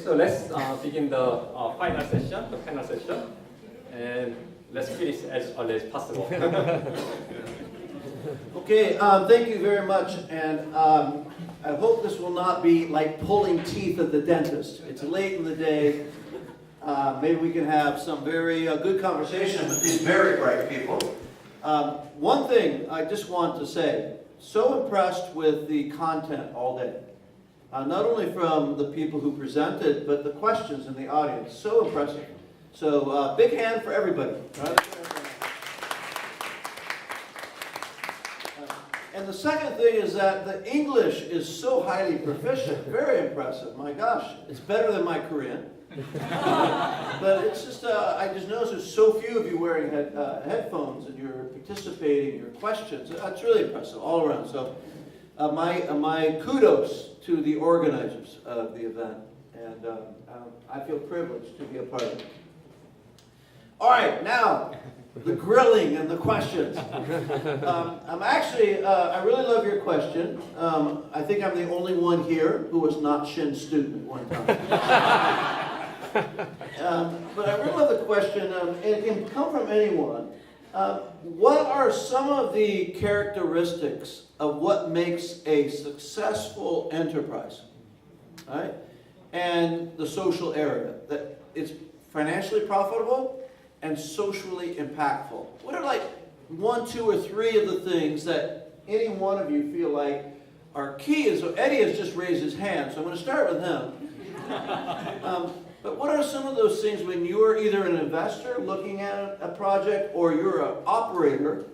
so let's begin the final session, the panel session, and let's finish as early as possible. Okay, thank you very much, and I hope this will not be like pulling teeth at the dentist. It's late in the day. Maybe we can have some very good conversation with these very bright people. One thing I just want to say, so impressed with the content all day. Not only from the people who presented, but the questions in the audience. So impressive. So big hand for everybody. Right? And the second thing is that the English is so highly proficient. Very impressive. My gosh, it's better than my Korean. But it's just, I just noticed there's so few of you wearing headphones and you're participating, your questions. That's really impressive all around. So my kudos to the organizers of the event. And I feel privileged to be a part of it. All right, now, the grilling and the questions. I really love your question. I think I'm the only one here who was not Shin's student at one time. But I really love the question, and it can come from anyone. What are some of the characteristics of what makes a successful enterprise? All right? And the social area, that it's financially profitable and socially impactful. What are like 1, 2, or 3 of the things that any one of you feel like are key? So Eddie has just raised his hand, so I'm going to start with him. But what are some of those things when you're either an investor looking at a project or you're an operator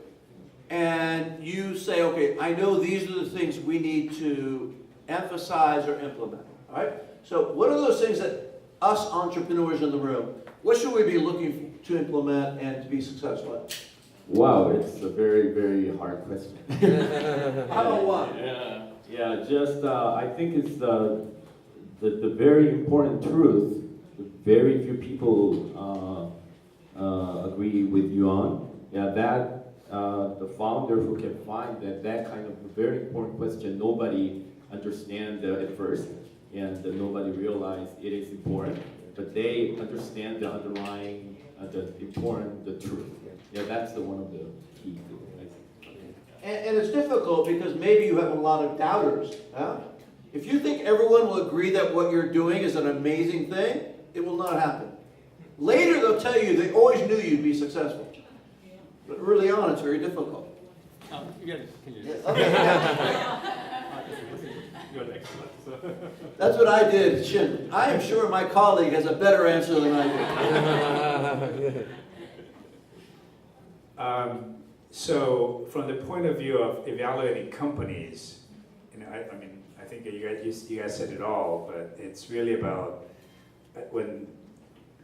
and you say, okay, I know these are the things we need to emphasize or implement. All right? So what are those things that us entrepreneurs in the room, what should we be looking to implement and to be successful at? Wow, it's a very, very hard question. How about one? Yeah, just I think it's the very important truth. Very few people agree with you on. Yeah, that the founder who can find that kind of very important question, nobody understand at first, and nobody realize it is important, but they understand the underlying, the truth. Yeah, that's one of the key things. And it's difficult because maybe you have a lot of doubters. Huh? If you think everyone will agree that what you're doing is an amazing thing, it will not happen. Later they'll tell you they always knew you'd be successful. But early on it's very difficult. Okay. You're excellent. So. That's what I did, Shin. I am sure my colleague has a better answer than I do. So from the point of view of evaluating companies, I think you guys said it all, but it's really about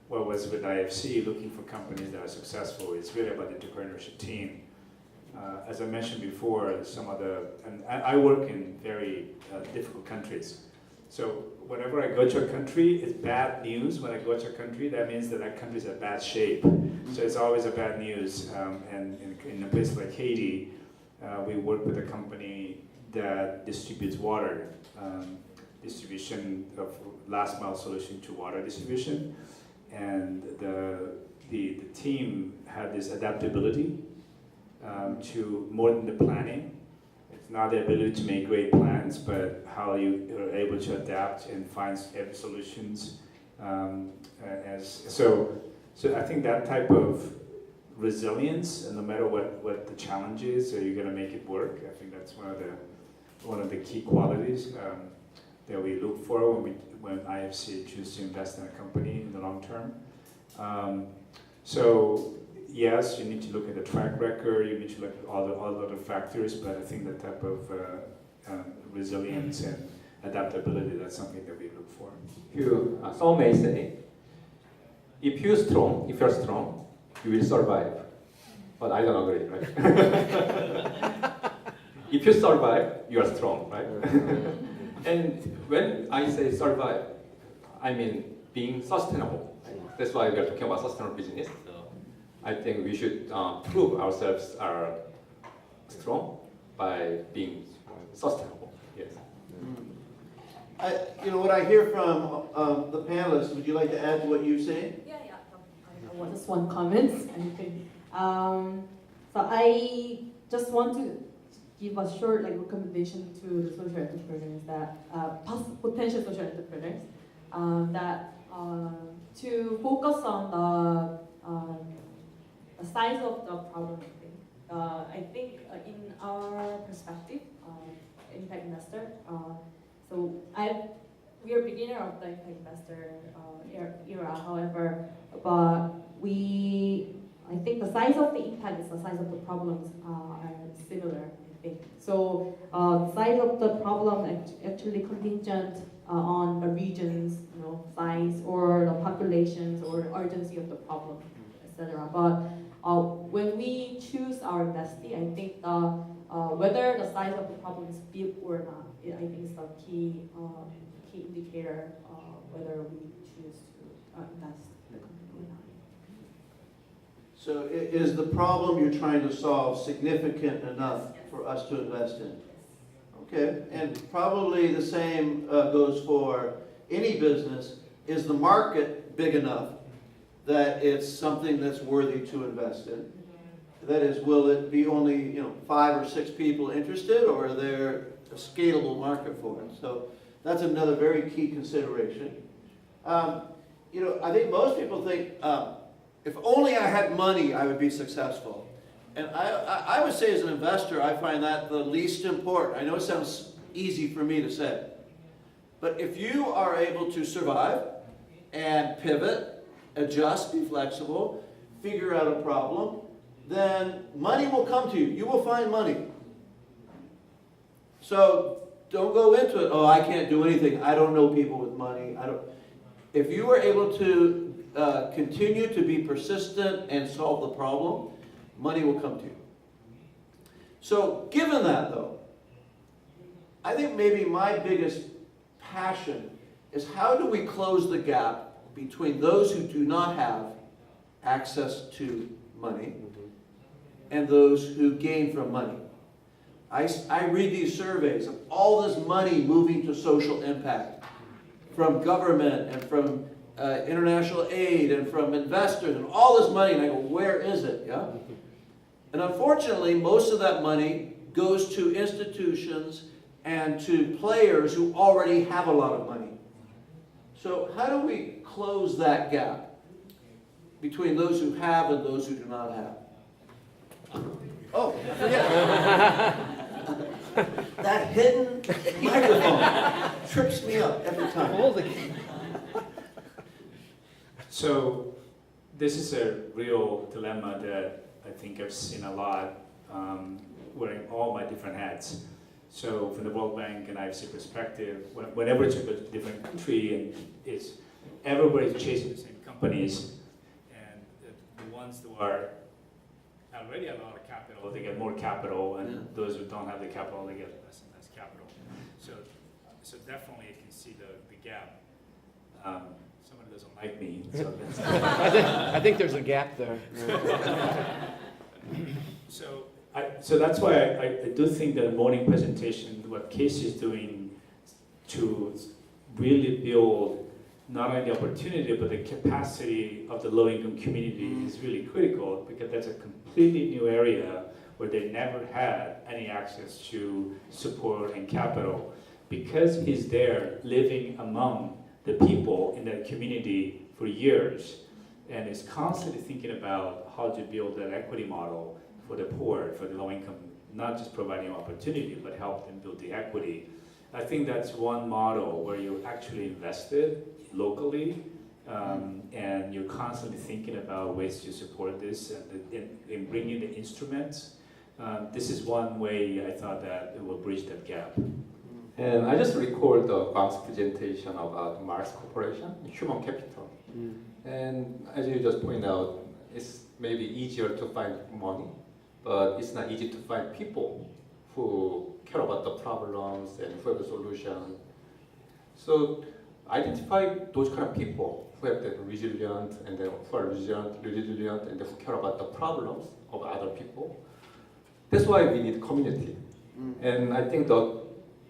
what was with IFC, looking for companies that are successful. It's really about the entrepreneurship team. As I mentioned before, and I work in very difficult countries. So whenever I go to a country, it's bad news. When I go to a country, that means that country's in bad shape. So it's always a bad news. And in a place like Haiti, we work with a company that distributes water, distribution of last mile solution to water distribution. And the team had this adaptability to more than the planning. It's not the ability to make great plans, but how you are able to adapt and find solutions. So I think that type of resilience, and no matter what the challenge is, you're going to make it work. I think that's one of the key qualities that we look for when IFC chooses to invest in a company in the long term. So yes, you need to look at the track record, you need to look at all the other factors, but I think that type of resilience and adaptability, that's something that we look for. Some may say, if you're strong, you will survive. But I don't agree, right? If you survive, you are strong, right? And when I say survive, I mean being sustainable. That's why we are talking about sustainable business. I think we should prove ourselves are strong by being sustainable. Yes. What I hear from the panelists, would you like to add to what you say? Yeah. I want just one comment, I think. So I just want to give a short recommendation to the social entrepreneurs that potential social entrepreneurs that to focus on the size of the problem. I think in our perspective, impact investor. So we are beginner of the impact investor era. However, but I think the size of the impact is the size of the problems are similar. I think so. The size of the problem actually contingent on the regions, size or the populations or urgency of the problem, etc. But when we choose our investee, I think whether the size of the problem is big or not, I think is the key indicator whether we choose to invest in the company or not. So is the problem you're trying to solve significant enough for us to invest in? Okay, and probably the same goes for any business. Is the market big enough that it's something that's worthy to invest in? That is, will it be only 5 or 6 people interested, or are there a scalable market for it? So that's another very key consideration. I think most people think, if only I had money, I would be successful. And I would say as an investor, I find that the least important. I know it sounds easy for me to say. But if you are able to survive and pivot, adjust, be flexible, figure out a problem, then money will come to you. You will find money. So don't go into it, oh, I can't do anything. I don't know people with money. If you are able to continue to be persistent and solve the problem, money will come to you. So given that, though, I think maybe my biggest passion is how do we close the gap between those who do not have access to money and those who gain from money. I read these surveys of all this money moving to social impact from government and from international aid and from investors and all this money, and I go, where is it? Yeah? And unfortunately, most of that money goes to institutions and to players who already have a lot of money. So how do we close that gap between those who have and those who do not have? Oh, I forget. That hidden microphone trips me up every time. So this is a real dilemma that I think I've seen a lot wearing all my different hats. So from the World Bank and IFC perspective, whenever it's a different country and it's everybody's chasing the same companies, and the ones who are already have a lot of capital, they get more capital, and those who don't have the capital, they get less and less capital. So definitely you can see the gap. Somebody doesn't like me, so that's I think there's a gap there. So that's why I do think the morning presentation, what Casey is doing to really build not only the opportunity but the capacity of the low-income community is really critical, because that's a completely new area where they never had any access to support and capital. Because he's there living among the people in that community for years and is constantly thinking about how to build that equity model for the poor, for the low income, not just providing opportunity, but help them build the equity. I think that's one model where you actually invested locally, and you're constantly thinking about ways to support this and in bringing the instruments. This is one way I thought that it will bridge that gap. And I just recall the Bang's presentation about Mars Corporation, human capital. And as you just pointed out, it's maybe easier to find money, but it's not easy to find people who care about the problems and who have the solution. So identify those kind of people who have the resilient and then who are resilient and who care about the problems of other people. That's why we need community. And I think the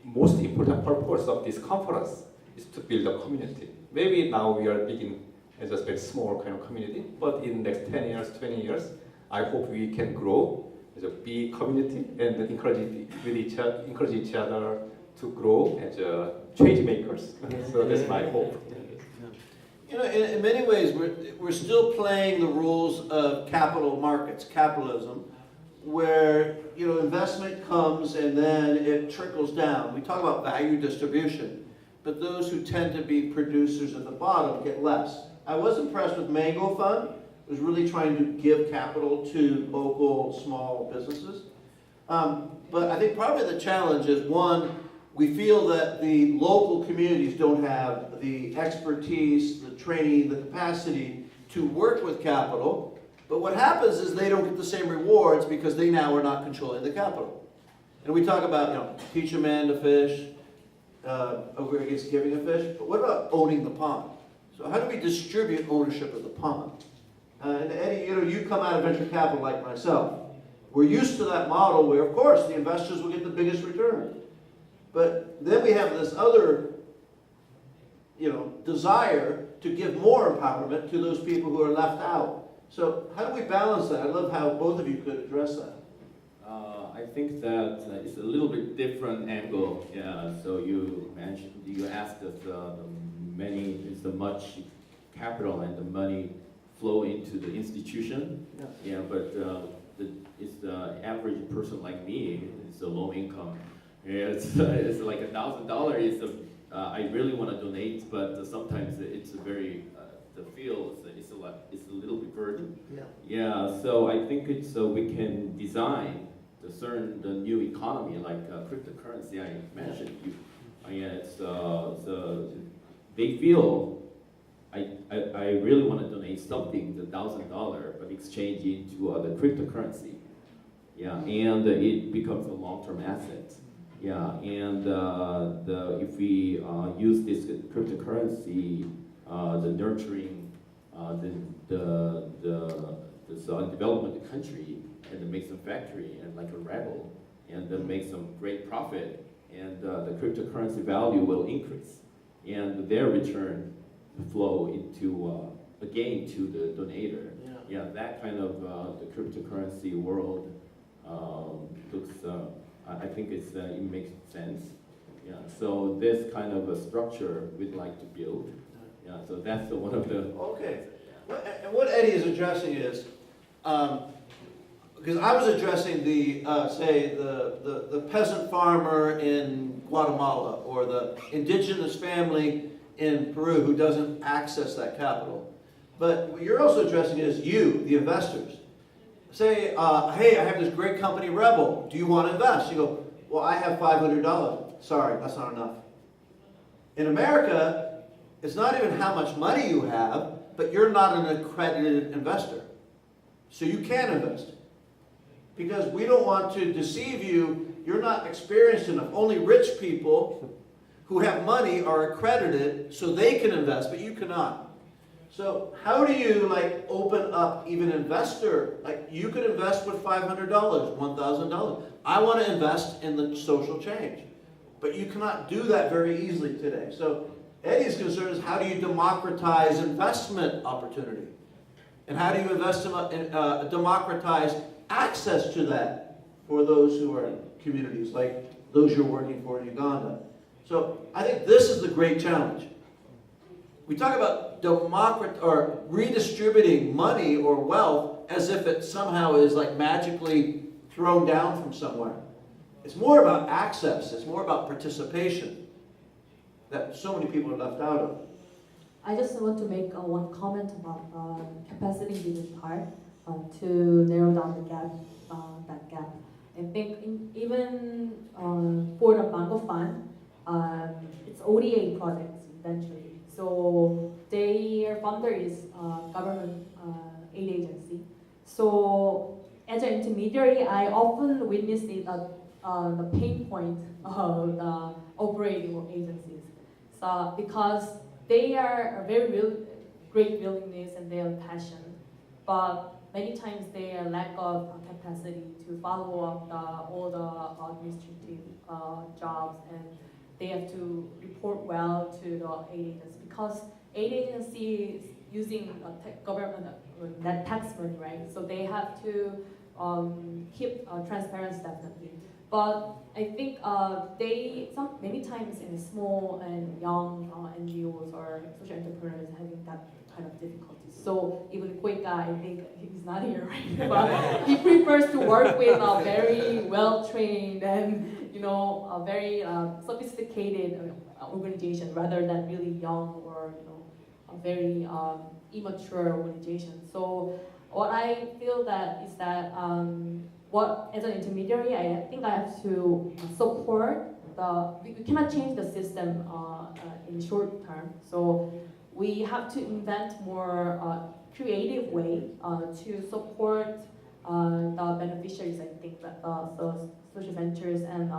most important purpose of this conference is to build a community. Maybe now we are beginning as a very small kind of community, but in next 10 years, 20 years, I hope we can grow as a big community and encourage each other to grow as change makers. So that's my hope. You know, in many ways, we're still playing the rules of capital markets, capitalism, where, you know, investment comes and then it trickles down. We talk about value distribution, but those who tend to be producers at the bottom get less. I was impressed with Mango Fund. It was really trying to give capital to local small businesses. But I think probably the challenge is, one, we feel that the local communities don't have the expertise, the training, the capacity to work with capital. But what happens is they don't get the same rewards because they now are not controlling the capital. And we talk about, you know, teach a man to fish, over against giving a fish. But what about owning the pond? So how do we distribute ownership of the pond? And Eddie, you know, you come out of venture capital like myself. We're used to that model where, of course, the investors will get the biggest return. But then we have this other, you know, desire to give more empowerment to those people who are left out. So how do we balance that? I'd love how both of you could address that. I think that it's a little bit different angle. Yeah. So you asked if is the much capital and the money flow into the institution. Yeah. But it's the average person like me. It's a low income. Yeah, it's like $1,000. I really want to donate, but sometimes it's a very the feel it's a little bit burden. Yeah. So I think it's we can design the new economy like cryptocurrency I mentioned. It's they feel I really want to donate something, the $1,000, but exchange into the cryptocurrency. Yeah, and it becomes a long-term asset. Yeah, and if we use this cryptocurrency, the nurturing, the development of the country, and then make some factory and like a rebel, and then make some great profit, and the cryptocurrency value will increase, and their return flow into again to the donator. Yeah, that kind of the cryptocurrency world looks. I think it makes sense. Yeah. So this kind of a structure we'd like to build. Yeah. So that's one of the. Okay. And what Eddie is addressing is, because I was addressing the say the peasant farmer in Guatemala or the indigenous family in Peru who doesn't access that capital. But what you're also addressing is you, the investors. Say, hey, I have this great company, Rebel. Do you want to invest? You go, well, I have $500. Sorry, that's not enough. In America, it's not even how much money you have, but you're not an accredited investor. So you can invest. Because we don't want to deceive you. You're not experienced enough. Only rich people who have money are accredited so they can invest, but you cannot. So how do you like open up even investor? Like you could invest with $500, $1,000. I want to invest in the social change. But you cannot do that very easily today. So Eddie's concern is how do you democratize investment opportunity? And how do you democratize access to that for those who are in communities like those you're working for in Uganda? So I think this is the great challenge. We talk about redistributing money or wealth as if it somehow is like magically thrown down from somewhere. It's more about access. It's more about participation that so many people are left out of. I just want to make one comment about capacity building part to narrow down the gap. That gap. I think even for the Mango Fund, it's ODA projects eventually. So their funder is government aid agency. So as an intermediary, I often witness the pain point of the operating agencies. So because they are a very great willingness and they have passion, but many times they lack of capacity to follow up all the administrative jobs, and they have to report well to the aid agency because aid agency is using government net tax money, right? So they have to keep transparency definitely. But I think many times in small and young NGOs or social entrepreneurs having that kind of difficulties. So even Koika, I think he's not here, right? But he prefers to work with a very well-trained and a very sophisticated organization rather than really young or a very immature organization. So what I feel that is that as an intermediary, I think I have to support we cannot change the system in short term. So we have to invent more creative way to support the beneficiaries. I think that the social ventures and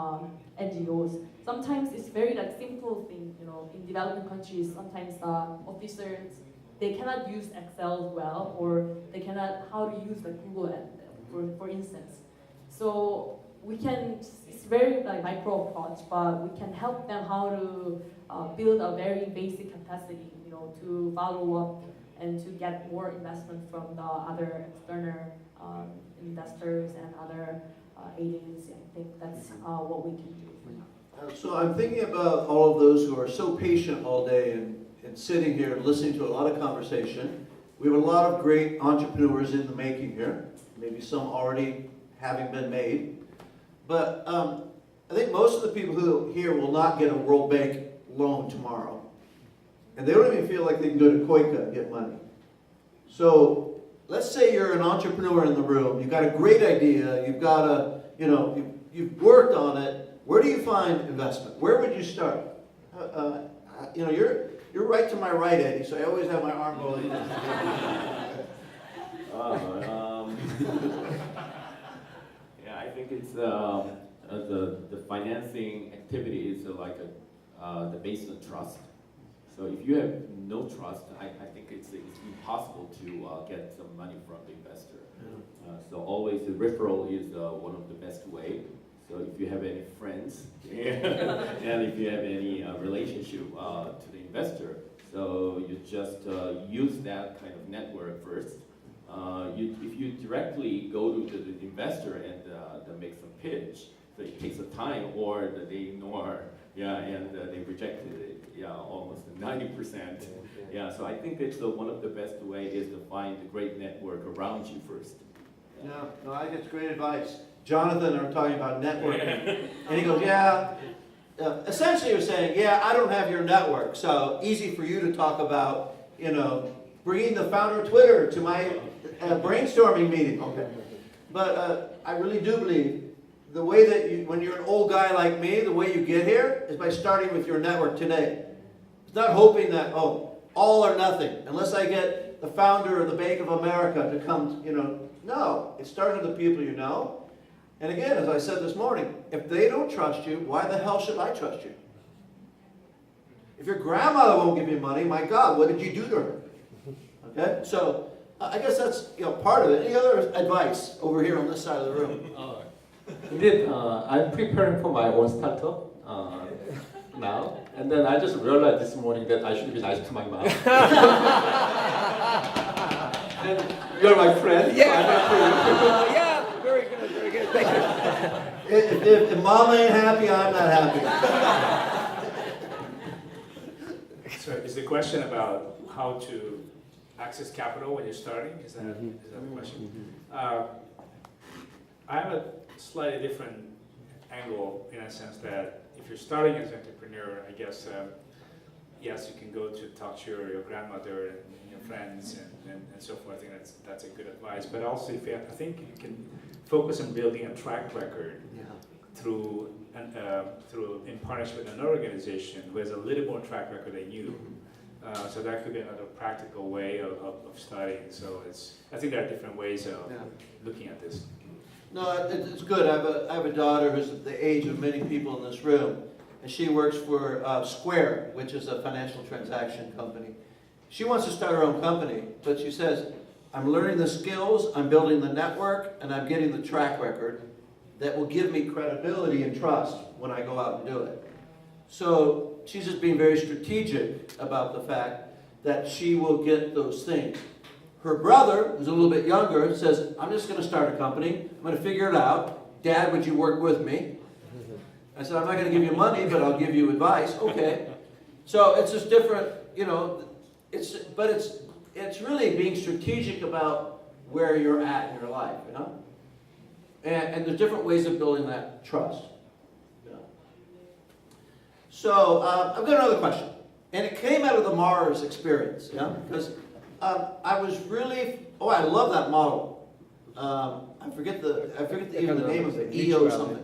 NGOs. Sometimes it's very like simple thing. In developing countries, sometimes officers they cannot use Excel well, or they cannot how to use like Google for instance. So we can. It's very like micro approach, but we can help them how to build a very basic capacity, to follow up and to get more investment from the other external investors and other agencies. I think that's what we can do for now. So I'm thinking about all of those who are so patient all day and sitting here listening to a lot of conversation. We have a lot of great entrepreneurs in the making here, maybe some already having been made. But I think most of the people who here will not get a World Bank loan tomorrow. And they don't even feel like they can go to Koika and get money. So let's say you're an entrepreneur in the room, you've got a great idea, you've got you've worked on it. Where do you find investment? Where would you start? You're right to my right, Eddie, so I always have my arm going. Yeah, I think it's the financing activity is like the based on trust. So if you have no trust, I think it's impossible to get some money from the investor. So always the referral is one of the best way. So if you have any friends and if you have any relationship to the investor, so you just use that kind of network first. If you directly go to the investor and make some pitch, so it takes a time, or they ignore, and they rejected it, almost 90%. So I think it's one of the best way is to find a great network around you first. No, I think it's great advice. Jonathan are talking about networking, and he goes, essentially you're saying, I don't have your network, so easy for you to talk about, bringing the founder of Twitter to my brainstorming meeting. Okay. But I really do believe the way that when you're an old guy like me, the way you get here is by starting with your network today. It's not hoping that, all or nothing, unless I get the founder of the Bank of America to come, No, it starts with the people you know. And again, as I said this morning, if they don't trust you, why the hell should I trust you? If your grandmother won't give you money, my God, what did you do to her? Okay, so I guess that's part of it. Any other advice over here on this side of the room? Indeed, I'm preparing for my own startup now, and then I just realized this morning that I should be nice to my mom. And you're my friend. Very good. Thank you. If mom ain't happy, I'm not happy. So is the question about how to access capital when you're starting? Is that the question? I have a slightly different angle in a sense that if you're starting as an entrepreneur, I guess, yes, you can go to talk to your grandmother and your friends and so forth. I think that's a good advice. But also, I think you can focus on building a track record through in partnership with another organization who has a little more track record than you. So that could be another practical way of studying. So I think there are different ways of looking at this. No, it's good. I have a daughter who's the age of many people in this room, and she works for Square, which is a financial transaction company. She wants to start her own company, but she says, I'm learning the skills, I'm building the network, and I'm getting the track record. that will give me credibility and trust when I go out and do it. So she's just being very strategic about the fact that she will get those things. Her brother, who's a little bit younger, says, I'm just going to start a company. I'm going to figure it out. Dad, would you work with me? I said, I'm not going to give you money, but I'll give you advice. Okay. So it's just different, you know, it's really being strategic about where you're at in your life, you know? And there's different ways of building that trust. Yeah. So I've got another question. And it came out of the Mars experience, yeah? Because I was really, I love that model. I forget even the name of it, EO something.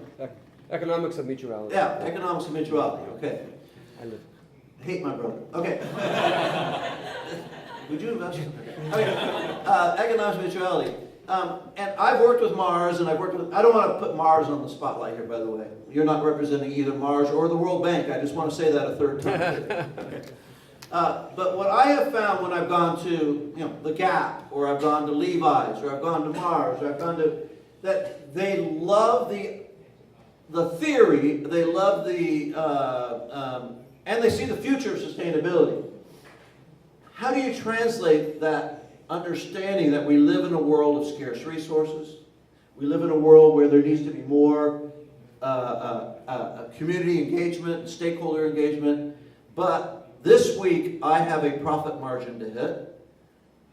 Economics of mutuality. Yeah, economics of mutuality, okay. I Hate my brother, okay. Would you invest? Okay, economics of mutuality. And I've worked with Mars, and I've worked with, I don't want to put Mars on the spotlight here, by the way. You're not representing either Mars or the World Bank. I just want to say that a third time. But what I have found when I've gone to, the Gap, or I've gone to Levi's, or I've gone to Mars, or I've gone to, that they love the theory, they love and they see the future of sustainability. How do you translate that understanding that we live in a world of scarce resources? We live in a world where there needs to be more community engagement, stakeholder engagement, but this week I have a profit margin to hit.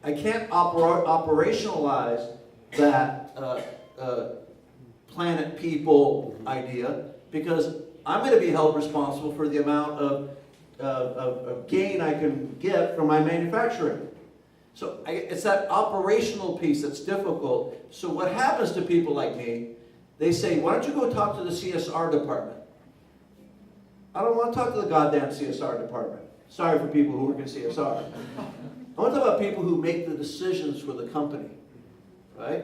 I can't operationalize that planet people idea because I'm going to be held responsible for the amount of gain I can get from my manufacturing. So it's that operational piece that's difficult. So what happens to people like me, they say, why don't you go talk to the CSR department? I don't want to talk to the goddamn CSR department. Sorry for people who work in CSR. I want to talk about people who make the decisions for the company, right?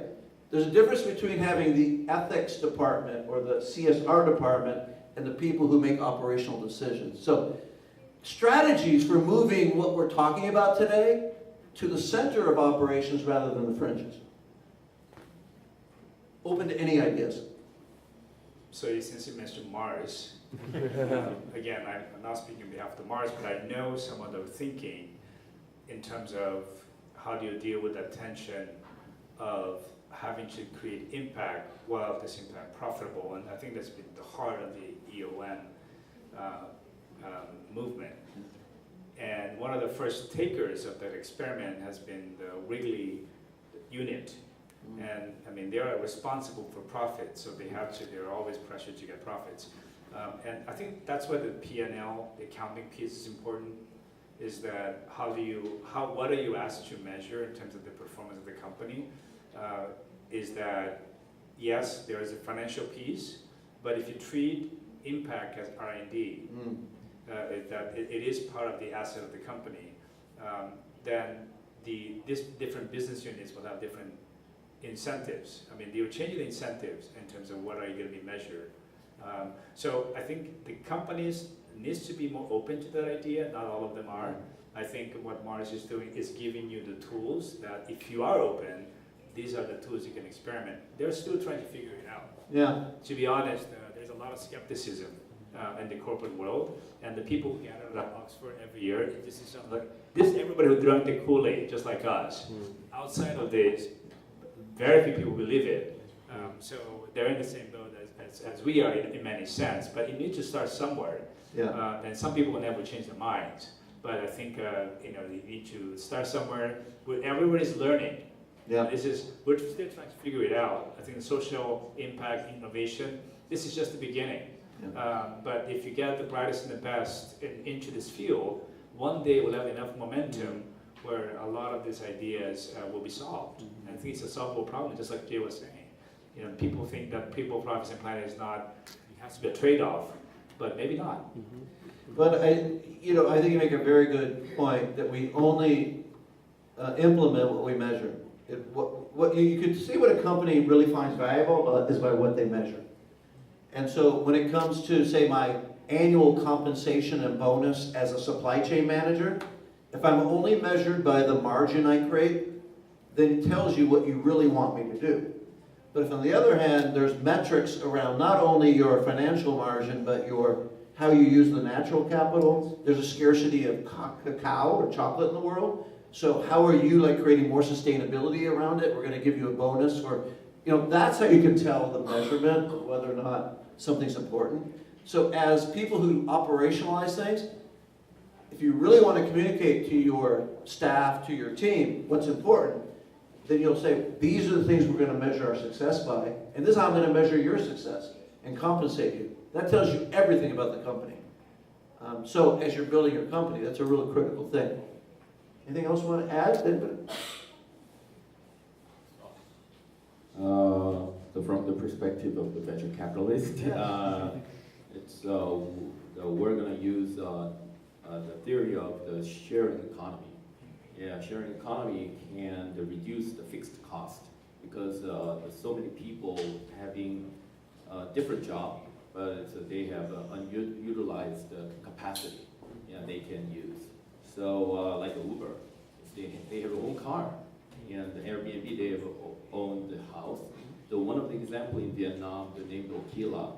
There's a difference between having the ethics department or the CSR department and the people who make operational decisions. So strategies for moving what we're talking about today to the center of operations rather than the fringes. Open to any ideas. So since you mentioned Mars, again, I'm not speaking on behalf of the Mars, but I know some of the thinking in terms of how do you deal with that tension of having to create impact while at the same time profitable, and I think that's been the heart of the EON movement. And one of the first takers of that experiment has been the Wrigley unit. And I mean, they are responsible for profit, so they're always pressured to get profits. And I think that's why the P&L, the accounting piece is important, is that what are you asked to measure in terms of the performance of the company? Is that, yes, there is a financial piece, but if you treat impact as R&D, that it is part of the asset of the company, then these different business units will have different incentives. I mean, they will change the incentives in terms of what are you going to be measured. So I think the companies needs to be more open to that idea. Not all of them are. I think what Mars is doing is giving you the tools that if you are open, these are the tools you can experiment. They're still trying to figure it out. Yeah. To be honest, there's a lot of skepticism in the corporate world, and the people who gather at Oxford every year, this is everybody who drank the Kool-Aid, just like us. Outside of this, very few people believe it. So they're in the same boat as we are in many sense, but you need to start somewhere. Yeah. And some people will never change their minds. But I think you need to start somewhere where everybody's learning. Yeah. We're still trying to figure it out. I think the social impact, innovation, this is just the beginning. Yeah. But if you get the brightest and the best into this field, one day we'll have enough momentum where a lot of these ideas will be solved. And I think it's a solvable problem, just like Jay was saying. People think that people, profits, and planet is not, it has to be a trade-off, but maybe not. But I think you make a very good point that we only implement what we measure. What you could see what a company really finds valuable is by what they measure. And so when it comes to, say, my annual compensation and bonus as a supply chain manager, if I'm only measured by the margin I create, then it tells you what you really want me to do. But if on the other hand, there's metrics around not only your financial margin, but how you use the natural capital, there's a scarcity of cacao or chocolate in the world. So how are you like creating more sustainability around it? We're going to give you a bonus, or that's how you can tell the measurement of whether or not something's important. So as people who operationalize things, if you really want to communicate to your staff, to your team, what's important, then you'll say, these are the things we're going to measure our success by, and this is how I'm going to measure your success and compensate you. That tells you everything about the company. So as you're building your company, that's a really critical thing. Anything else you want to add? From the perspective of the venture capitalist, we're going to use the theory of the sharing economy. Yeah, sharing economy can reduce the fixed cost because there's so many people having different jobs, but they have unutilized capacity they can use. So like Uber, they have their own car, and Airbnb, they have owned the house. So one of the example in Vietnam, the name Int'l,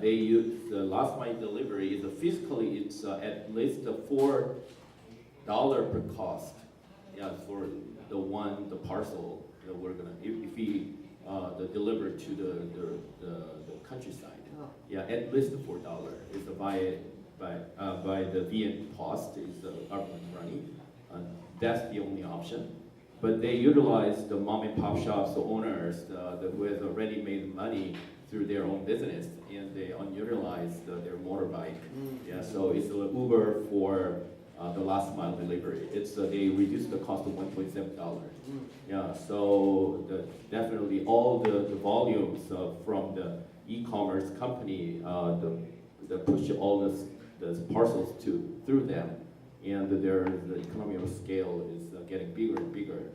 they use the last mile delivery. Is physically it's at least $4 per cost. For the parcel that we're gonna if we deliver to the countryside. At least $4 is by the VN Post is up and running. That's the only option. But they utilize the mom and pop shops, the owners, who has already made money through their own business, and they unutilize their motorbike. So it's an Uber for the last mile delivery. They reduce the cost to $1.7. So definitely all the volumes from the e-commerce company, the push all the parcels through them, and the economy of scale is getting bigger and bigger.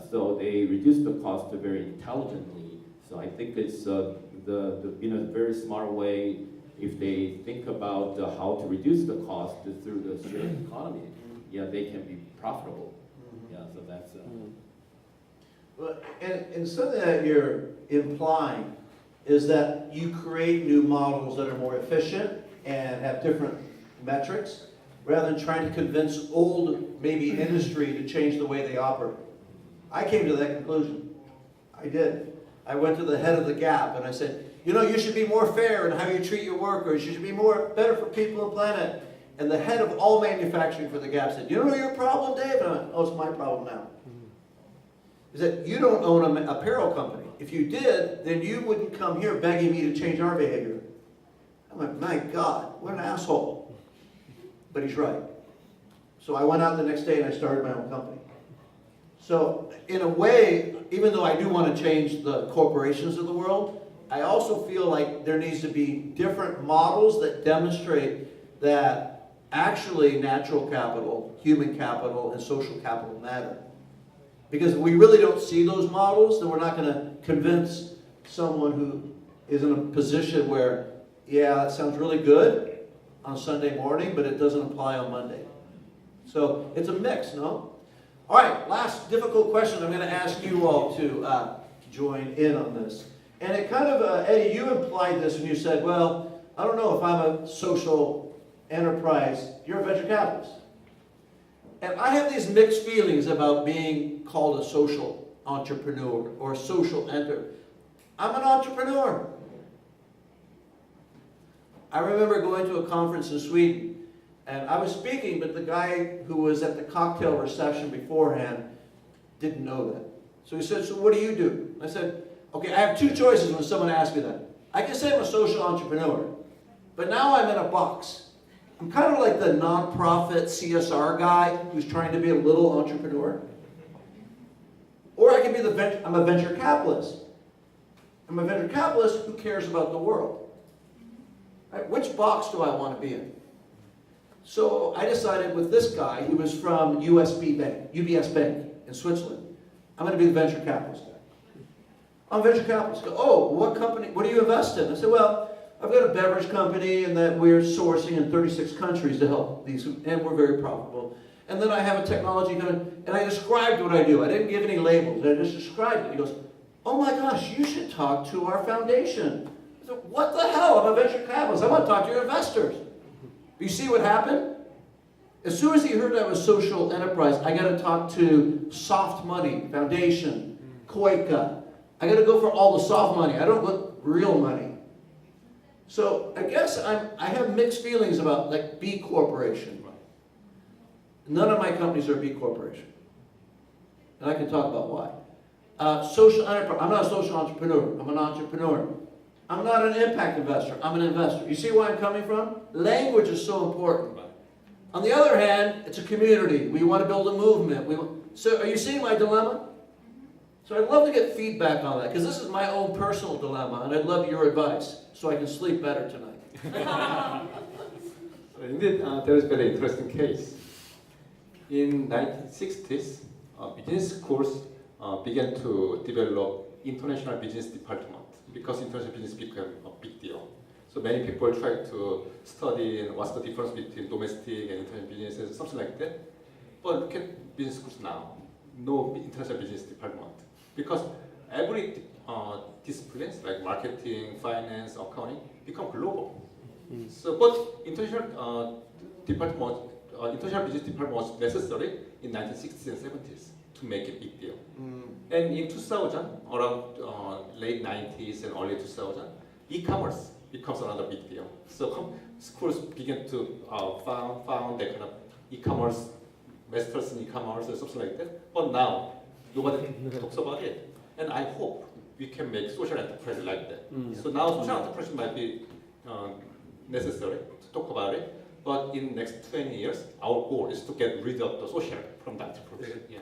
So they reduce the cost very intelligently. So I think it's in a very smart way. If they think about how to reduce the cost through the sharing economy, they can be profitable. So that's. Well, and something that you're implying is that you create new models that are more efficient and have different metrics, rather than trying to convince old, maybe industry to change the way they operate. I came to that conclusion. I did. I went to the head of the Gap and I said, you should be more fair in how you treat your workers. You should be better for people and planet. And the head of all manufacturing for the Gap said, you know your problem, Dave? And I went, oh, it's my problem now. He said, you don't own an apparel company. If you did, then you wouldn't come here begging me to change our behavior. I'm like, my God, what an asshole. But he's right. So I went out the next day and I started my own company. So in a way, even though I do want to change the corporations of the world, I also feel like there needs to be different models that demonstrate that actually natural capital, human capital, and social capital matter. Because if we really don't see those models, then we're not going to convince someone who is in a position where, that sounds really good on Sunday morning, but it doesn't apply on Monday. So it's a mix, no? All right, last difficult question. I'm going to ask you all to join in on this. And it kind of, Eddie, you implied this when you said, well, I don't know if I'm a social enterprise. You're a venture capitalist. And I have these mixed feelings about being called a social entrepreneur or a social enter. I'm an entrepreneur. I remember going to a conference in Sweden, and I was speaking, but the guy who was at the cocktail reception beforehand didn't know that. So he said, so what do you do? I said, okay, I have two choices when someone asks me that. I can say I'm a social entrepreneur, but now I'm in a box. I'm kind of like the nonprofit CSR guy who's trying to be a little entrepreneur. Or I can be I'm a venture capitalist. I'm a venture capitalist who cares about the world. Right? Which box do I want to be in? So I decided with this guy, he was from UBS Bank in Switzerland. I'm going to be the venture capitalist guy. I'm a venture capitalist. Oh, what company, what do you invest in? I said, well, I've got a beverage company and that we're sourcing in 36 countries to help these, and we're very profitable. And then I have a technology company, and I described what I do. I didn't give any labels. I just described it. He goes, oh my gosh, you should talk to our foundation. I said, what the hell? I'm a venture capitalist. I want to talk to your investors. You see what happened? As soon as he heard I was social enterprise, I got to talk to Soft Money Foundation, Koika. I got to go for all the soft money. I don't want real money. So I guess I have mixed feelings about like B Corporation. None of my companies are B Corporation. And I can talk about why. Social enterprise. I'm not a social entrepreneur. I'm an entrepreneur. I'm not an impact investor. I'm an investor. You see where I'm coming from? Language is so important. On the other hand, it's a community. We want to build a movement. So are you seeing my dilemma? So I'd love to get feedback on that, because this is my own personal dilemma, and I'd love your advice so I can sleep better tonight. Indeed, there is a very interesting case. In 1960s, business schools began to develop international business department because international business became a big deal. So many people try to study what's the difference between domestic and international businesses, something like that. But look at business schools now, no international business department. Because every disciplines like marketing, finance, accounting become global. So, but international international business department was necessary in 1960s and 70s to make a big deal. And in 2000, around late 90s and early 2000, e-commerce becomes another big deal. So schools begin to found that kind of e-commerce, masters in e-commerce or something like that. But now, nobody talks about it. And I hope we can make social enterprise like that. So now social enterprise might be necessary to talk about it. But in the next 20 years, our goal is to get rid of the social from that enterprise. Yeah.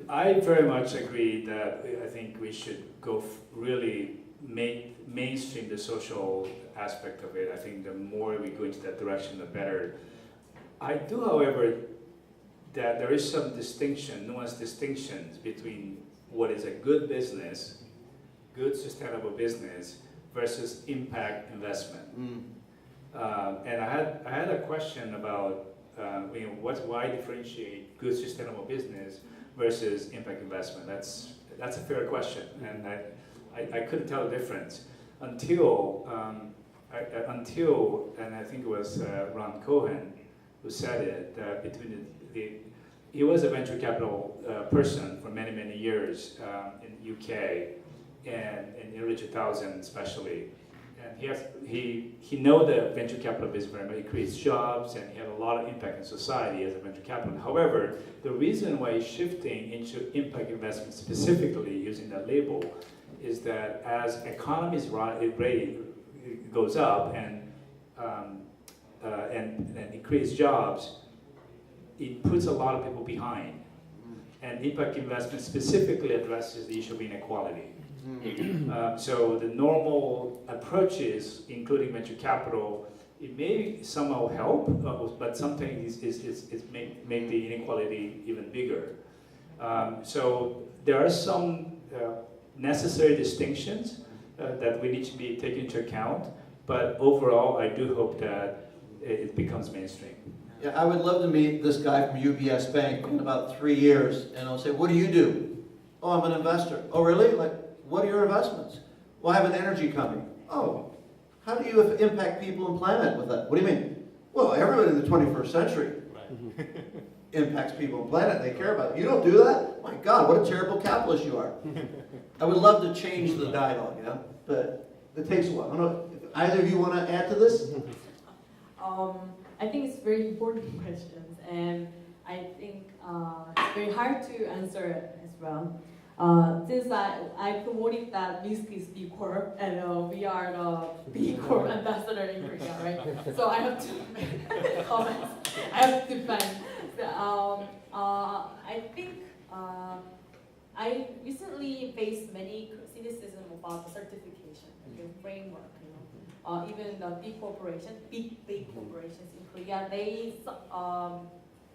I very much agree that I think we should go really mainstream the social aspect of it. I think the more we go into that direction, the better. I do, however, that there is some distinction, nuanced distinctions between what is a good business, good sustainable business, versus impact investment. And I had a question about why differentiate good sustainable business versus impact investment. That's a fair question, and I couldn't tell the difference until and I think it was Ron Cohen who said it, that between he was a venture capital person for many years in UK and in early 2000 especially. And he know the venture capital business very much. He creates jobs and he had a lot of impact in society as a venture capital. However, the reason why he's shifting into impact investment specifically using that label is that as economy's rate goes up and it creates jobs, it puts a lot of people behind. And impact investment specifically addresses the issue of inequality. So the normal approaches, including venture capital, it may somehow help, but sometimes it make the inequality even bigger. So there are some necessary distinctions that we need to be taken into account, but overall, I do hope that it becomes mainstream. Yeah, I would love to meet this guy from UBS Bank in about 3 years, and I'll say, what do you do? Oh, I'm an investor. Oh, really? Like, what are your investments? Well, I have an energy company. Oh, how do you impact people and planet with that? What do you mean? Well, everybody in the 21st century impacts people and planet. They care about it. You don't do that? My God, what a terrible capitalist you are. I would love to change the dialogue, but it takes a while. I don't know if either of you want to add to this? I think it's very important questions, and I think it's very hard to answer it as well. Since I promoted that music is B Corp, and we are the B Corp ambassador in Korea, right? So I have to make comments. I have to defend. I think I recently faced many cynicism about the certification, the framework. Even the big corporations, big corporations in Korea, they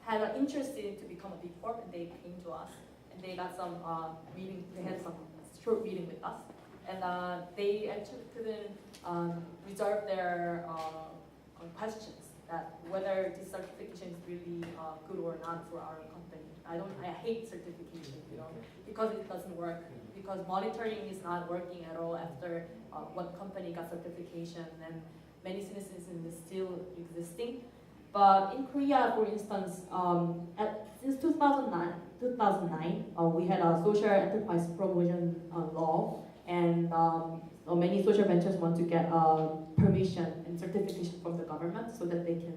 had an interest in to become a big corp, and they came to us. And they got some meeting. They had some short meeting with us, and they actually couldn't resolve their questions that whether this certification is really good or not for our company. I hate certification, you know, because it doesn't work. Because monitoring is not working at all after one company got certification, and many cynicism is still existing. But in Korea, for instance, since 2009, we had a social enterprise promotion law, and many social ventures want to get permission and certification from the government so that they can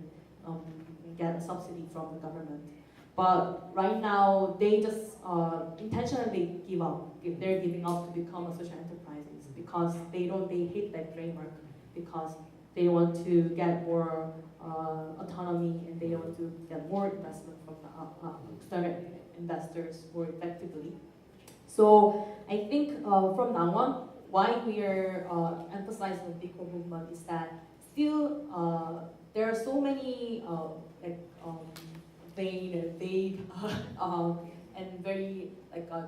get a subsidy from the government. But right now, they just intentionally give up. They're giving up to become a social enterprises because they hate that framework because they want to get more autonomy and they want to get more investment from the external investors more effectively. So I think from now on, why we are emphasizing the Big Core movement is that still there are so many vain and vague and very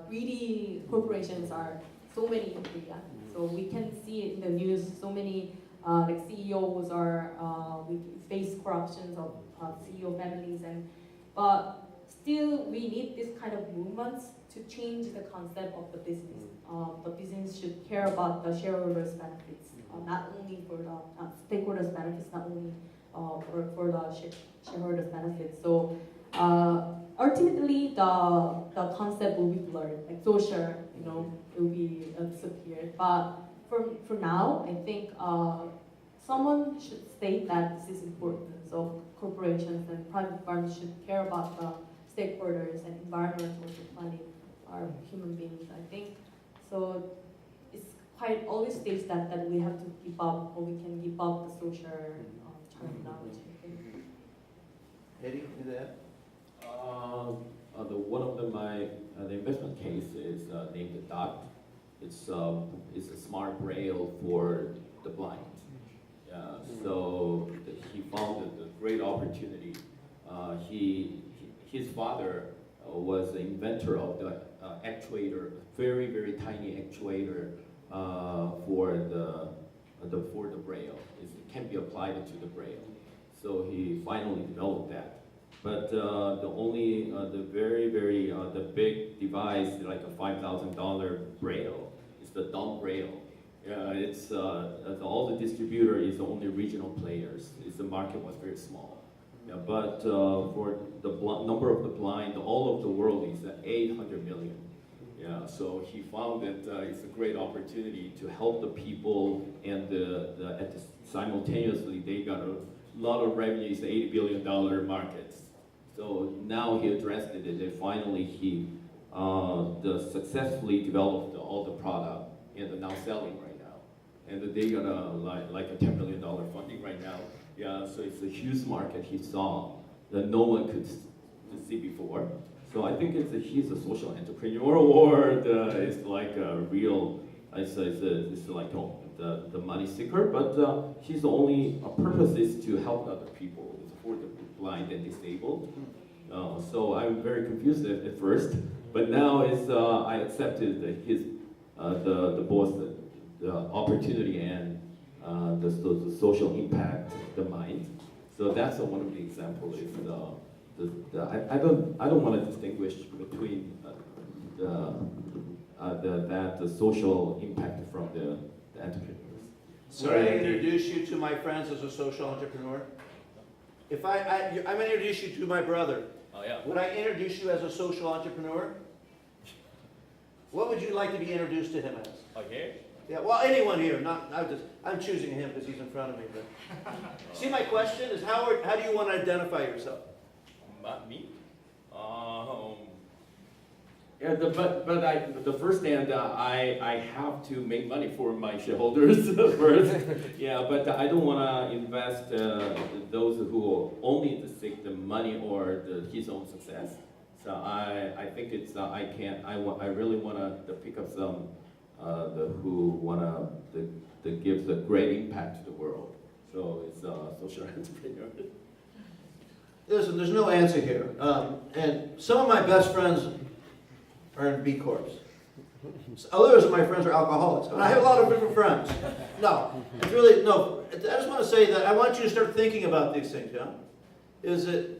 greedy corporations are so many in Korea. So we can see it in the news. So many CEOs are we face corruptions of CEO families, but still we need this kind of movements to change the concept of the business. The business should care about the shareholders' benefits, not only for the stakeholders' benefits, not only for the shareholders' benefits. So ultimately, the concept will be blurred. Like social, you know, it will be disappeared. But for now, I think someone should state that this is important. So corporations and private firms should care about the stakeholders and environment, social planning, are human beings. I think so. It's quite early stage that we have to give up, or we can give up the social terminology. Eddie, you there? One of the investment case is named DOT. It's a smart braille for the blind. So he found it a great opportunity. His father was the inventor of the actuator, very very tiny actuator for the braille. It can be applied to the braille. So he finally developed that. But the big device, like a $5,000 braille, is the dumb braille. It's all the distributor is only regional players. The market was very small. But for the number of the blind, all of the world is 800 million. So he found that it's a great opportunity to help the people, and simultaneously they got a lot of revenue. It's $80 billion markets. So now he addressed it, and then finally he successfully developed all the product, and they're now selling right now. And they got like a $10 million funding right now. So it's a huge market he saw that no one could see before. So I think he's a social entrepreneur, or it's like a real, it's like the money seeker. But his only purpose is to help other people, for the blind and disabled. So I'm very confused at first, but now I accepted both the opportunity and the social impact, the mind. So that's one of the examples. I don't want to distinguish between the social impact from the entrepreneurs. Sorry, I introduce you to my friends as a social entrepreneur. If I'm going to introduce you to my brother. Oh yeah. Would I introduce you as a social entrepreneur? What would you like to be introduced to him as? Okay. Yeah, well, anyone here. I'm choosing him because he's in front of me. But see, my question is, how do you want to identify yourself? Me? But the first hand, I have to make money for my shareholders first. But I don't want to invest those who only seek the money or his own success. So I think I really want to pick up some who want to give a great impact to the world. So it's social entrepreneur. Listen, there's no answer here. And some of my best friends are in B Corps. Others of my friends are alcoholics. And I have a lot of different friends. No. I just want to say that I want you to start thinking about these things,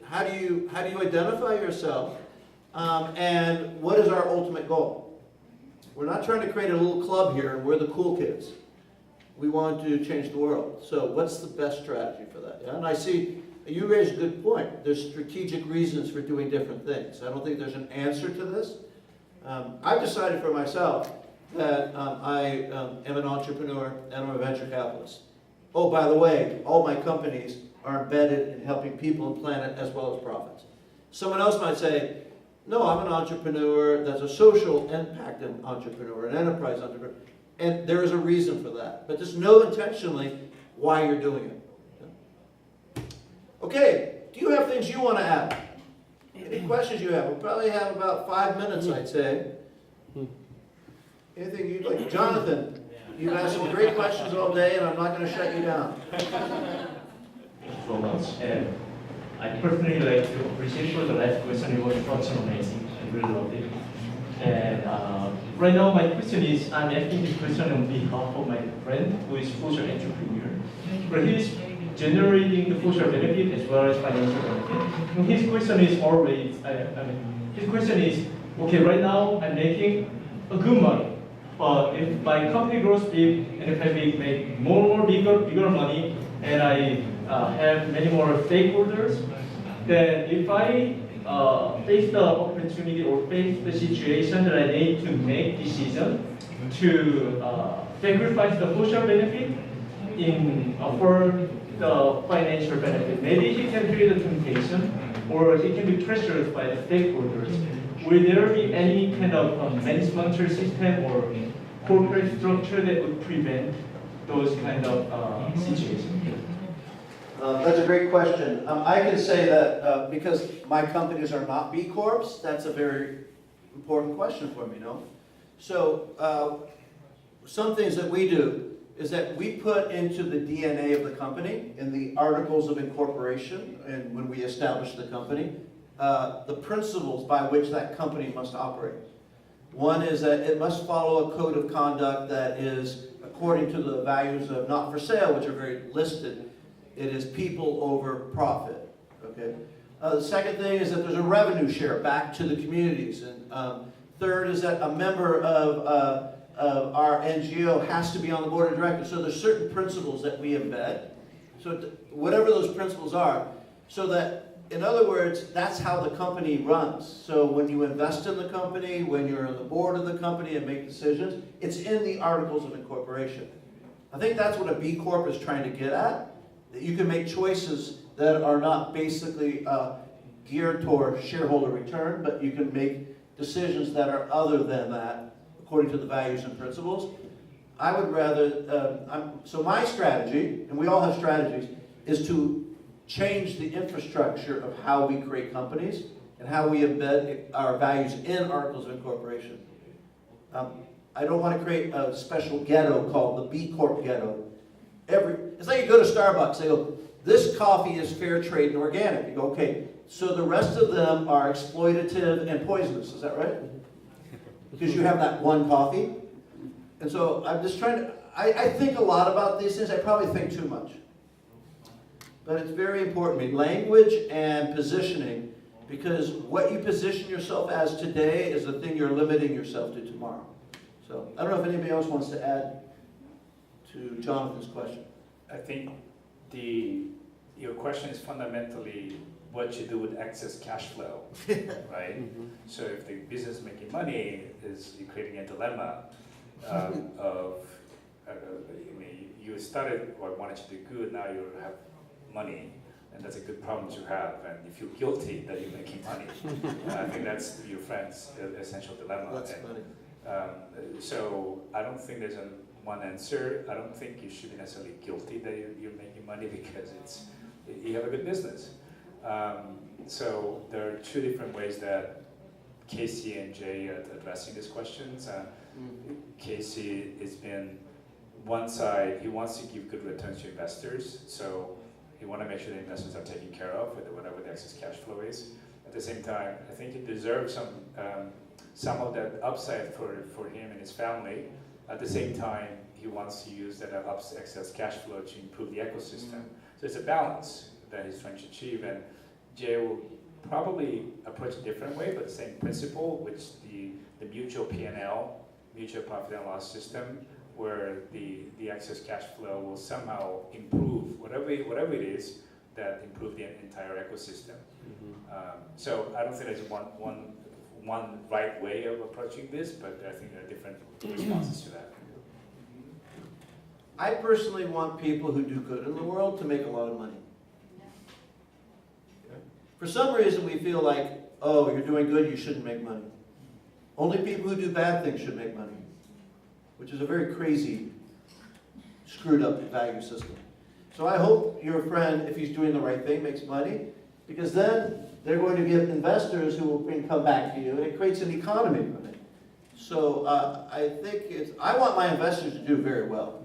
How do you identify yourself And what is our ultimate goal? We're not trying to create a little club here and we're the cool kids. We want to change the world. So what's the best strategy for that? Yeah? And I see, you raised a good point. There's strategic reasons for doing different things. I don't think there's an answer to this. I've decided for myself that I am an entrepreneur and I'm a venture capitalist. Oh, by the way, all my companies are embedded in helping people and planet as well as profits. Someone else might say, no, I'm an entrepreneur that's a social impact entrepreneur, an enterprise entrepreneur. And there is a reason for that. But just know intentionally why you're doing it. Okay, do you have things you want to add? Any questions you have? We'll probably have about 5 minutes, I'd say. Anything you'd like? Jonathan, you've asked some great questions all day, and I'm not going to shut you down. Thank you so much. And I personally like to appreciate for the last question. It was such amazing. I really loved it. And right now, my question is, I'm asking this question on behalf of my friend who is social entrepreneur. But he's generating the social benefit as well as financial benefit. And his question is always, his question is, okay, right now I'm making a good money. But if my company grows big, and if I make bigger money, and I have many more stakeholders, then if I face the opportunity or face the situation that I need to make decision to sacrifice the social benefit for the financial benefit. Maybe he can feel the temptation, or he can be pressured by the stakeholders. Will there be any kind of management system or corporate structure that would prevent those kind of situations? That's a great question. I can say that because my companies are not B Corps, that's a very important question for me, no? So some things that we do is that we put into the DNA of the company, in the articles of incorporation, and when we establish the company, the principles by which that company must operate. One is that it must follow a code of conduct that is according to the values of not for sale, which are very listed. It is people over profit. Okay. The second thing is that there's a revenue share back to the communities, and third is that a member of our NGO has to be on the board of directors. So there's certain principles that we embed. So whatever those principles are, so that, in other words, that's how the company runs. So when you invest in the company, when you're on the board of the company and make decisions, it's in the articles of incorporation. I think that's what a B Corp is trying to get at. That you can make choices that are not basically geared toward shareholder return, but you can make decisions that are other than that, according to the values and principles. I would rather, so my strategy, and we all have strategies, is to change the infrastructure of how we create companies and how we embed our values in articles of incorporation. I don't want to create a special ghetto called the B Corp ghetto. It's like you go to Starbucks, they go, this coffee is fair trade and organic. You go, okay, so the rest of them are exploitative and poisonous, is that right? Because you have that one coffee. And so I'm just trying to, I think a lot about these things. I probably think too much. But it's very important to me, language and positioning, because what you position yourself as today is the thing you're limiting yourself to tomorrow. So I don't know if anybody else wants to add to Jonathan's question. I think your question is fundamentally what you do with excess cash flow, right? Mm-hmm. So if the business is making money, you're creating a dilemma of, you started or wanted to do good, now you have money, and that's a good problem to have, and you feel guilty that you're making money. I think that's your friend's essential dilemma. That's funny. So I don't think there's one answer. I don't think you should be necessarily guilty that you're making money because you have a good business. So there are two different ways that Casey and Jay are addressing these questions. Casey has been one side, he wants to give good returns to investors, so he wants to make sure the investors are taken care of with whatever the excess cash flow is. At the same time, I think he deserves some of that upside for him and his family. At the same time, he wants to use that excess cash flow to improve the ecosystem. So it's a balance that he's trying to achieve, and Jay will probably approach a different way, but the same principle, which the mutual P&L, mutual profit and loss system, where the excess cash flow will somehow improve whatever it is that improve the entire ecosystem. So I don't think there's one right way of approaching this, but I think there are different responses to that. I personally want people who do good in the world to make a lot of money. For some reason we feel like, oh, you're doing good, you shouldn't make money. Only people who do bad things should make money, which is a very crazy, screwed up value system. So I hope your friend, if he's doing the right thing, makes money, because then they're going to get investors who will come back to you, and it creates an economy from it. So I think I want my investors to do very well.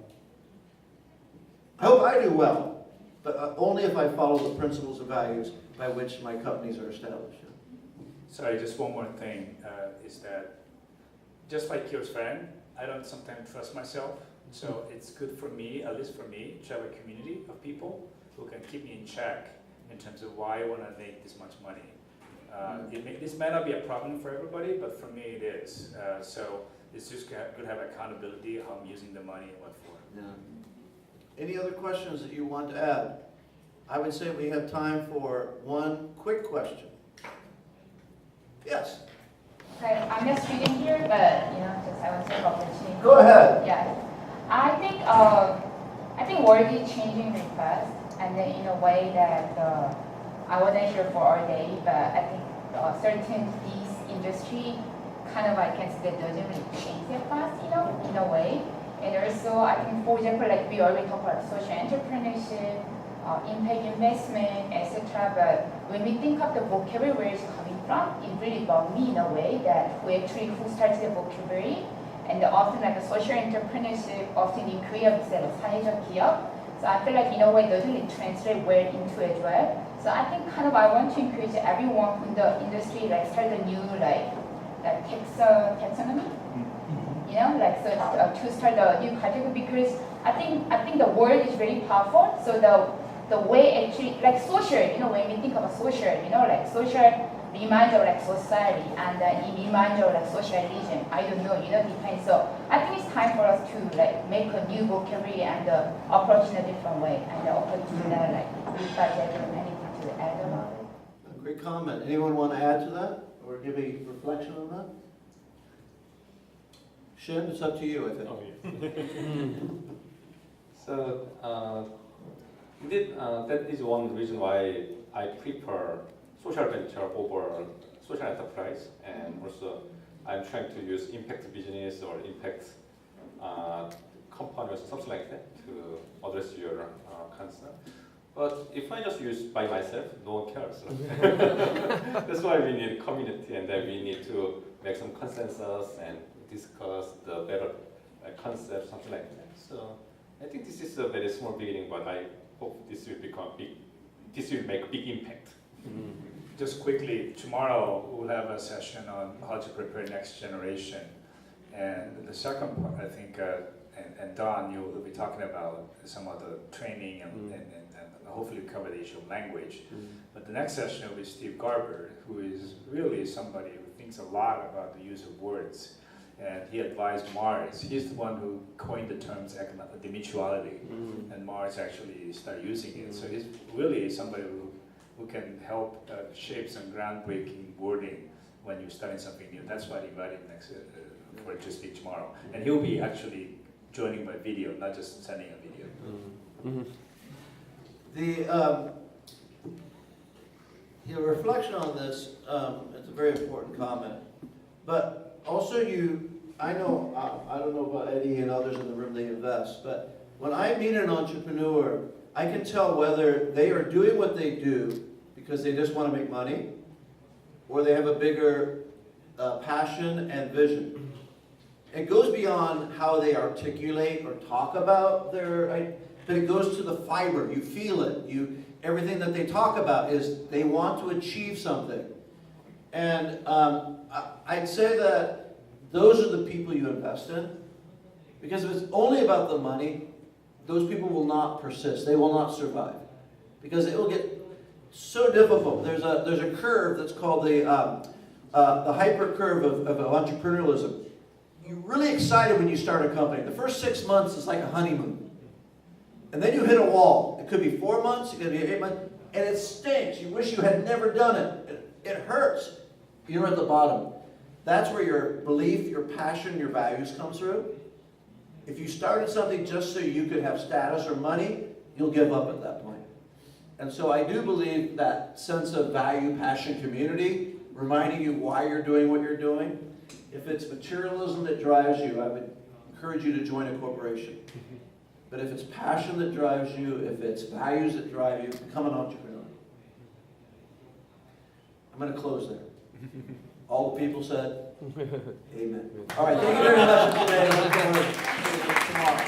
I hope I do well, but only if I follow the principles and values by which my companies are established. Sorry, just one more thing, is that just like your friend, I don't sometimes trust myself. So it's good for me, at least for me, to have a community of people who can keep me in check in terms of why I want to make this much money. This may not be a problem for everybody, but for me it is. So it's just good to have accountability how I'm using the money and what for. Yeah. Any other questions that you want to add? I would say we have time for one quick question. Yes. Hi, I'm just reading here, but just I want to take opportunity. Go ahead. Yeah, I think world is changing really fast, and then in a way that I wasn't here for all day, but I think certain these industry kind of I can say that doesn't really change that fast, in a way. And also I think, for example, like we already talked about social entrepreneurship, impact investment, etc. But when we think of the vocabulary where it's coming from, it really bugged me in a way that who started the vocabulary, and often like a social entrepreneurship, often in Korea we say 사회적 기업. So I feel like in a way it doesn't really translate well into it as well. So I think kind of I want to encourage everyone from the industry like start a new taxonomy. To start a new category, because I think the word is very powerful. So the way actually like social, when we think about social, like social reminds of like society, and it reminds of like socialism. I don't know, depends. So I think it's time for us to like make a new vocabulary and approach in a different way, and approach in like if I have anything to add about it. Great comment. Anyone want to add to that or give a reflection on that? Shin, it's up to you, I think. Oh, yeah. So, indeed, that is one reason why I prefer social venture over social enterprise, and also I'm trying to use impact business or impact company or something like that to address your concern. But if I just use by myself, no one cares. That's why we need community, and then we need to make some consensus and discuss the better concept, something like that. So I think this is a very small beginning, but I hope this will become big. This will make big impact. Just quickly, tomorrow we'll have a session on how to prepare next generation, and the second part, I think, and Don, you'll be talking about some of the training and hopefully cover the issue of language. But the next session will be Steve Garber, who is really somebody who thinks a lot about the use of words. And he advised Mars. He's the one who coined the terms the mutuality, and Mars actually started using it. So he's really somebody who can help shape some groundbreaking wording when you're studying something new. That's why I invited him next for to speak tomorrow. And he'll be actually joining by video, not just sending a video. The reflection on this, it's a very important comment. But also I don't know about Eddie and others in the room, they invest, but when I meet an entrepreneur, I can tell whether they are doing what they do because they just want to make money, or they have a bigger passion and vision. It goes beyond how they articulate or talk about but it goes to the fiber. You feel it. Everything that they talk about is they want to achieve something. And I'd say that those are the people you invest in, because if it's only about the money, those people will not persist. They will not survive, because so difficult. There's a curve that's called the hyper curve of entrepreneurialism. You're really excited when you start a company. The first 6 months is like a honeymoon. And then you hit a wall. It could be 4 months, it could be 8 months, and it stinks. You wish you had never done it. It hurts. You're at the bottom. That's where your belief, your passion, your values come through. If you started something just so you could have status or money, you'll give up at that point. And so I do believe that sense of value, passion, community, reminding you why you're doing what you're doing. If it's materialism that drives you, I would encourage you to join a corporation. But if it's passion that drives you, if it's values that drive you, become an entrepreneur. I'm going to close there. All the people said, amen. All right, thank you very much for today. Tomorrow.